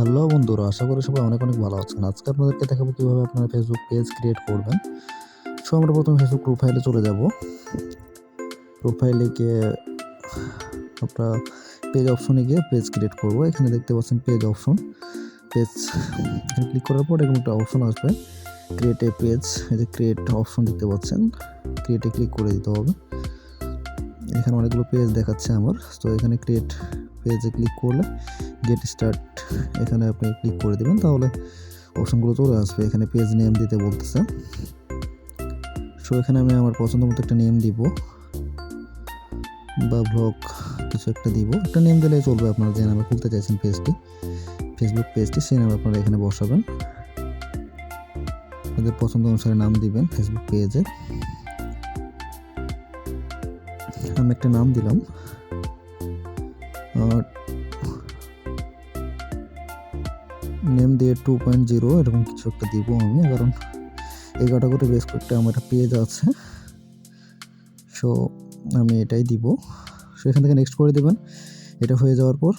Hello বন্ধুরা, আশা করি সবাই অনেক অনেক ভালো আছেন। আজকে আপনাদেরকে দেখাবো কীভাবে আপনারা ফেসবুক পেজ ক্রিয়েট করবেন। সো আমরা প্রথমে ফেসবুক প্রোফাইলে চলে যাব। প্রোফাইলে গিয়ে আমরা পেজ অপশনে গিয়ে পেজ ক্রিয়েট করব। এখানে দেখতে পাচ্ছেন পেজ অপশন, পেজ এখানে ক্লিক করার পর এরকম একটা অপশন আসবে, ক্রিয়েট এ পেজ। এই যে ক্রিয়েট অপশন দেখতে পাচ্ছেন, ক্রিয়েটে ক্লিক করে দিতে হবে। এখানে অনেকগুলো পেজ দেখাচ্ছে আমার, তো এখানে ক্রিয়েট পেজে ক্লিক করলে গেট স্টার্ট এখানে আপনি ক্লিক করে দেবেন, তাহলে অপশনগুলো চলে আসবে। এখানে পেজ নেম দিতে বলতেছে। সো এখানে আমি আমার পছন্দ মতো একটা নেম দিব বা ব্লগ কিছু একটা দিব। একটা নেম দিলেই চলবে, আপনারা যে নামে খুলতে চাইছেন পেজটি, ফেসবুক পেজটি, সেই নামে আপনারা এখানে বসাবেন। আপনাদের পছন্দ অনুসারে নাম দিবেন ফেসবুক পেজে। আমি একটা নাম দিলাম, নেম দিয়ে 2.0 এরকম কিছু একটা দিব আমি, কারণ এই ক্যাটাগরি বেশ কয়েকটা আমার একটা পেজ আছে। সো আমি এটাই দিব। সো এখান থেকে নেক্সট করে দেবেন। এটা হয়ে যাওয়ার পর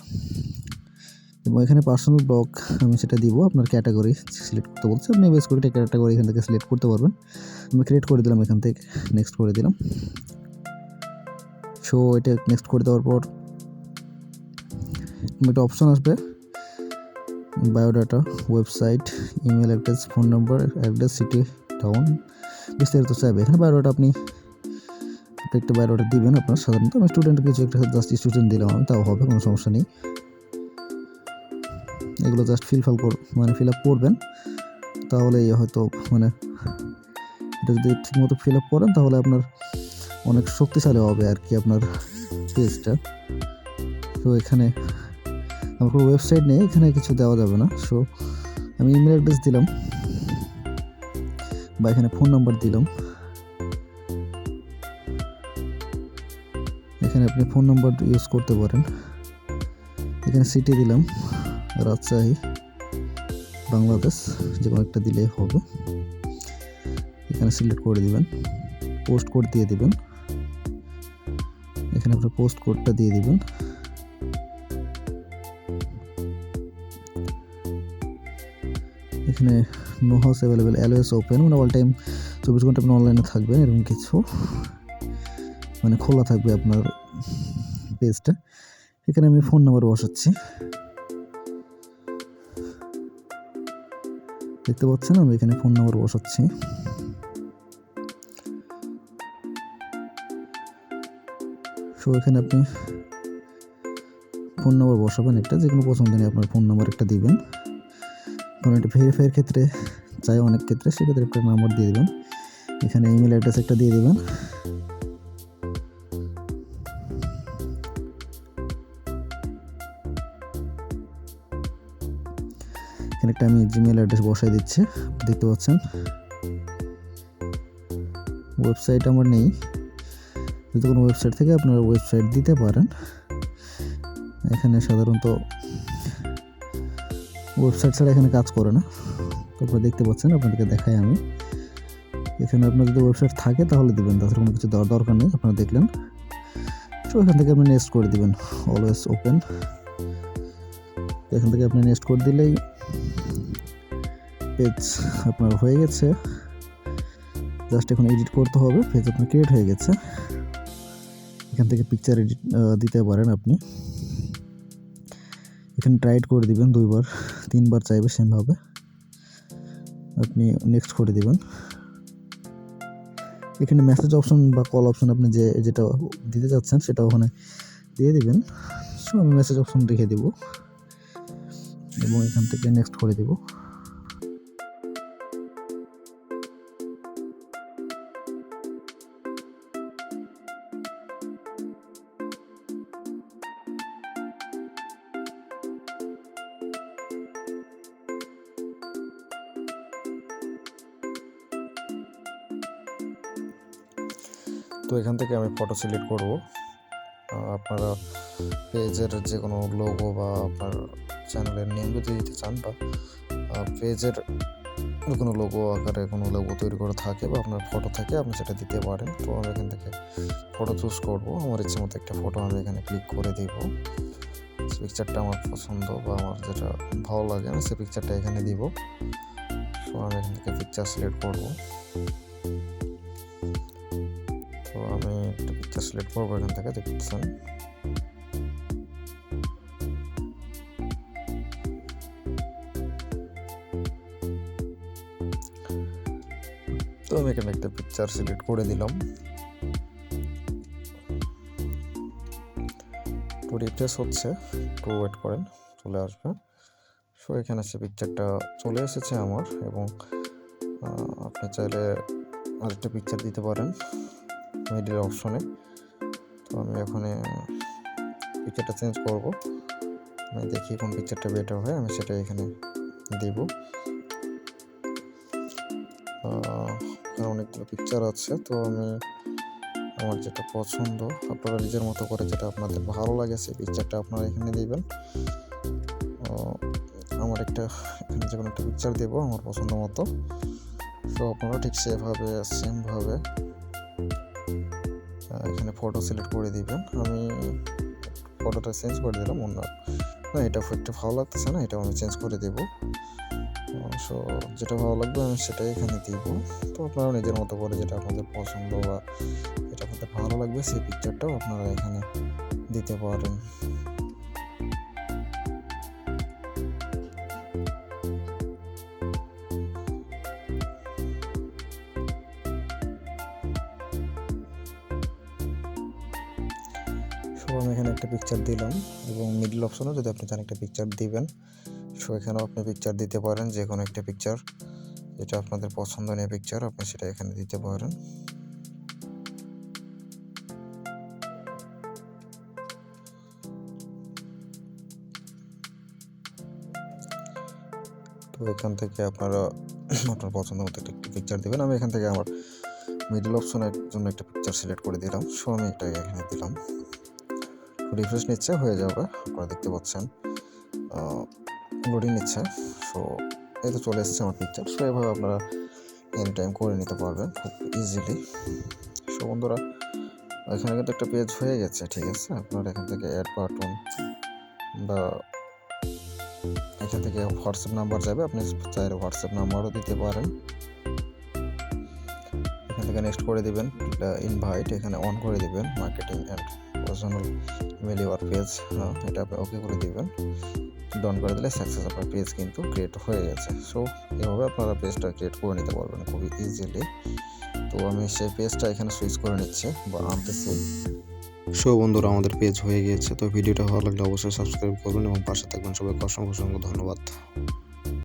এবং এখানে পার্সোনাল ব্লগ আমি সেটা দিব। আপনার ক্যাটাগরি সিলেক্ট করতে বলছে, আপনি বেশ কয়েকটা ক্যাটাগরি এখান থেকে সিলেক্ট করতে পারবেন। আমি ক্রিয়েট করে দিলাম, এখান থেকে নেক্সট করে দিলাম। সো এটা নেক্সট করে দেওয়ার পর একটা অপশন আসবে, biodata, website, email address, phone number, address, city, town, বিস্তারিত চাইবে। এখানে বায়োডাটা আপনি একটা বায়োডাটা দিবেন আপনার। সাধারণত আমি স্টুডেন্ট কিছু একটা জাস্ট স্টুডেন্ট দিলাম আমি, তাও হবে, কোনো সমস্যা নেই। এগুলো জাস্ট ফিল আপ করবেন, তাহলে হয়তো এটা যদি ঠিকমতো ফিল আপ করেন তাহলে আপনার অনেক শক্তিশালী হবে আর কি আপনার পেজটা। তো এখানে আমার কোনো ওয়েবসাইট নেই, এখানে কিছু দেওয়া যাবে না। সো আমি ইমেল অ্যাড্রেস দিলাম বা এখানে ফোন নাম্বার দিলাম। এখানে আপনি ফোন নাম্বার ইউজ করতে পারেন। এখানে সিটি দিলাম রাজশাহী, বাংলাদেশ, যে কোনো একটা দিলেই হবে। এখানে সিলেক্ট করে দিবেন, পোস্ট কোড দিয়ে দিবেন। এখানে আপনার পোস্ট কোডটা দিয়ে দিবেন। এখানে no house available, always open, all time 24 ঘন্টা আপনি অনলাইনে থাকবেন, এরকম কিছু খোলা থাকবে আপনার পেজটা। এখানে আমি ফোন নাম্বার বসাচ্ছি, দেখতে পাচ্ছেন আমি এখানে ফোন নাম্বার বসাচ্ছি। সো এখানে আপনি ফোন নাম্বার বসাবেন, একটা যে কোনো পছন্দ নেই আপনার ফোন নাম্বার একটা দিবেন। কারণ এটা ভেরিফাইয়ের ক্ষেত্রে চাই, অনেক ক্ষেত্রে, সেক্ষেত্রে একটা নাম্বার দিয়ে দেবেন। এখানে ইমেল অ্যাড্রেস একটা দিয়ে দেবেন। এখানে একটা আমি জিমেল অ্যাড্রেস বসাই দিচ্ছি, দেখতে পাচ্ছেন। ওয়েবসাইট আমার নেই, যদি কোনো ওয়েবসাইট থেকে আপনারা ওয়েবসাইট দিতে পারেন। এখানে সাধারণত ওয়েবসাইট ছাড়া এখানে কাজ করে না, তো আপনারা দেখতে পাচ্ছেন, আপনাদেরকে দেখাই আমি। এখানে আপনার যদি ওয়েবসাইট থাকে তাহলে দিবেন, তাছাড়া কোনো কিছু দেওয়ার দরকার নেই, আপনারা দেখলেন। তো এখান থেকে আপনি নেক্সট করে দিবেন, অলওয়েজ ওপেন। এখান থেকে আপনি নেক্সট করে দিলেই পেজ আপনার হয়ে গেছে। জাস্ট এখন এডিট করতে হবে, পেজ আপনার ক্রিয়েট হয়ে গেছে। এখান থেকে পিকচার এডিট দিতে পারেন আপনি। এখানে ট্রাইড করে দিবেন 2বার 3বার চাইবে, সেমভাবে আপনি নেক্সট করে দিবেন। এখানে মেসেজ অপশন বা কল অপশন আপনি যেটা দিতে চাচ্ছেন সেটা ওখানে দিয়ে দিবেন। সো আমি মেসেজ অপশন রেখে দিব এবং এখান থেকে নেক্সট করে দিব। তো এখান থেকে আমি ফটো সিলেক্ট করব। আপনারা পেজের যে কোনো লোগো বা আপনার চ্যানেলের নেম যদি দিতে চান, বা পেজের কোনো লোগো আকারে কোনো লোগো তৈরি করা থাকে বা আপনার ফটো থাকে, আপনি সেটা দিতে পারেন। তো আমি এখান থেকে ফটো চুজ করব, আমার ইচ্ছে মতো একটা ফটো আমি এখানে ক্লিক করে দিব। পিকচারটা আমার পছন্দ বা আমার যেটা ভালো লাগে আমি সেই পিকচারটা এখানে দিব। সো আমি এখান থেকে পিকচার সিলেক্ট করব। তো আমি একটা পিকচার সিলেক্ট করবো এখান থেকে, দেখতেছেন। তো আমি এখানে একটা পিকচার সিলেক্ট করে দিলাম। তো রিফ্রেশ হচ্ছে, একটু ওয়েট করেন, চলে আসবে। সো এখানে সে পিকচারটা চলে এসেছে আমার, এবং আপনি চাইলে আরেকটা পিকচার দিতে পারেন মিডিল অপশনে। তো আমি এখানে পিকচারটা চেঞ্জ করব, আমি দেখি কোন পিকচারটা বেটার হয়, আমি সেটা এখানে দিব। অনেকগুলো পিকচার আছে, তো আমি আমার যেটা পছন্দ, আপনারা নিজের মতো করে যেটা আপনাদের ভালো লাগে সেই পিকচারটা আপনারা এখানে দিবেন। আমার একটা এখানে যে কোনো একটা পিকচার দেবো আমার পছন্দ মতো। তো আপনারা ঠিক সেভাবে সেমভাবে এখানে ফটো সিলেক্ট করে দিবেন। আমি ফটোটা চেঞ্জ করে দিলাম, অন্য না, এটা একটু ভালো লাগতেছে না, এটাও আমি চেঞ্জ করে দেবো। সো যেটা ভালো লাগবে আমি সেটাই এখানে দিব। তো আপনারা নিজের মতো করে যেটা আপনাদের পছন্দ বা যেটা আপনাদের ভালো লাগবে সেই পিকচারটাও আপনারা এখানে দিতে পারেন। সো আমি এখানে একটা পিকচার দিলাম, এবং মিডল অপশনে যদি আপনি চান একটা পিকচার দিবেন, সো এখানেও আপনি পিকচার দিতে পারেন, যে কোনো একটা পিকচার যেটা আপনাদের পছন্দনীয় পিকচার আপনি সেটা এখানে দিতে পারেন। তো এখান থেকে আপনারা আপনার পছন্দ মতো একটা পিকচার দেবেন। আমি এখান থেকে আমার মিডল অপশনের জন্য একটা পিকচার সিলেক্ট করে দিলাম। সো আমি এটা এখানে দিলাম, রিফ্রেশ নিচ্ছে, হয়ে যাবে, আপনারা দেখতে পাচ্ছেন লোডিং নিচ্ছে। সো এই তো চলে এসেছে আমার পিকচার। সো এভাবে আপনারা এনি টাইম করে নিতে পারবেন খুব ইজিলি। সো বন্ধুরা, এখানে কিন্তু একটা পেজ হয়ে গেছে, ঠিক আছে। আপনারা এখান থেকে অ্যাড বাটন বা এখান থেকে হোয়াটসঅ্যাপ নাম্বার যাবে, আপনি চাইলে হোয়াটসঅ্যাপ নাম্বারও দিতে পারেন। এখান থেকে নেক্সট করে দিবেন, ইনভাইট এখানে অন করে দিবেন, marketing and personal email your page, এটা আপনি ওকে করে দিবেন। ডান করে দিলে সাকসেস, আপনার পেজ কিন্তু ক্রিয়েট হয়ে গেছে। সো এভাবে আপনারা পেজটা ক্রিয়েট করে নিতে পারবেন খুবই ইজিলি। তো আমি সেই পেজটা এখানে সুইচ করে নিচ্ছি বা আনতেছি। সো বন্ধুরা, আমাদের পেজ হয়ে গিয়েছে। তো ভিডিওটা ভালো লাগলে অবশ্যই সাবস্ক্রাইব করবেন এবং পাশে থাকবেন। সবাইকে অসংখ্য ধন্যবাদ।